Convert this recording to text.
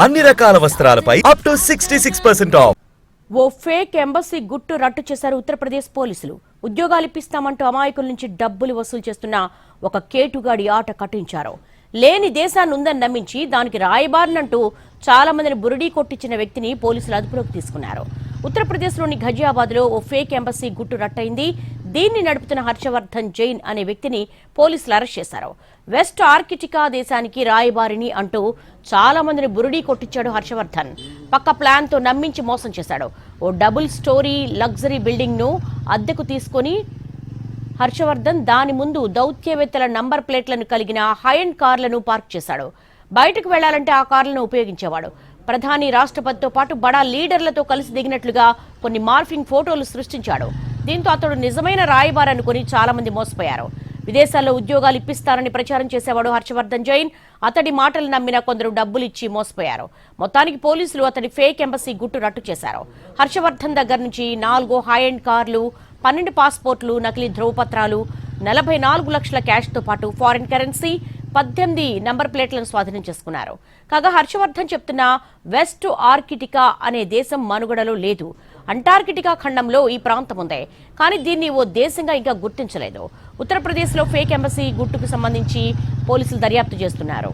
అన్ని రకాల వస్త్రాలపై అప్ టు 66% ఆఫ్. ఓ ఫేక్ ఎంబసీ గుట్టు రట్టు చేశారు ఉత్తరప్రదేశ్ పోలీసులు. ఉద్యోగాలు ఇప్పిస్తామంటూ అమాయకుల నుంచి డబ్బులు వసూలు చేస్తున్న ఒక కేటుగాడి ఆట కట్టించారు. లేని దేశాన్ని ఉందని నమ్మించి దానికి రాయబారినంటూ చాలా మందిని బురిడీ కొట్టించిన వ్యక్తిని పోలీసులు అదుపులోకి తీసుకున్నారు. ఉత్తరప్రదేశ్లోని ఘజియాబాద్లో ఓ ఫేక్ ఎంబసీ గుట్టు రట్టయింది. దీన్ని నడుపుతున్న హర్షవర్ధన్ జైన్ అనే వ్యక్తిని పోలీసులు అరెస్ట్ చేశారు. వెస్ట్ ఆర్కిటికా దేశానికి రాయబారిని అంటూ చాలా మందిని బురిడీ కొట్టించాడు హర్షవర్ధన్. పక్క ప్లాన్ తో నమ్మించి మోసం చేశాడు. ఓ డబుల్ స్టోరీ లగ్జరీ బిల్డింగ్ ను అద్దెకు తీసుకుని హర్షవర్ధన్ దాని ముందు దౌత్యవేత్తల నంబర్ ప్లేట్లను కలిగిన హై అండ్ కార్లను పార్క్ చేశాడు. బయటకు వెళ్లాలంటే ఆ కార్లను ఉపయోగించేవాడు. ప్రధాని, రాష్ట్రపతితో పాటు బడా లీడర్లతో కలిసి దిగినట్లుగా కొన్ని మార్ఫింగ్ ఫోటోలు సృష్టించాడు. దీంతో అతడు నిజమైన రాయబారి అనుకుని చాలా మంది మోసపోయారు. విదేశాల్లో ఉద్యోగాలు ఇప్పిస్తారని ప్రచారం చేసేవాడు హర్షవర్ధన్ జైన్. అతడి మాటలు నమ్మిన కొందరు డబ్బులు ఇచ్చి మోసపోయారు. మొత్తానికి పోలీసులు అతడి ఫేక్ ఎంబసీ గుట్టు రట్టు చేశారు. హర్షవర్ధన్ దగ్గర నుంచి 4 హై అండ్ కార్లు, 12 పాస్పోర్ట్లు, నకిలీ ధ్రువపత్రాలు, 44 లక్షల క్యాష్తో పాటు ఫారిన్ కరెన్సీ, 18 నంబర్ ప్లేట్లను స్వాధీనం చేసుకున్నారు. కాగా హర్షవర్ధన్ చెప్తున్న వెస్ట్ ఆర్కిటికా అనే దేశం మనుగడలో లేదు. అంటార్కిటికా ఖండంలో ఈ ప్రాంతం ఉంది. కానీ దీన్ని ఓ దేశంగా ఇంకా గుర్తించలేదు. ఉత్తరప్రదేశ్లో ఫేక్ ఎంబసీ గుట్టుకు సంబంధించి పోలీసులు దర్యాప్తు చేస్తున్నారు.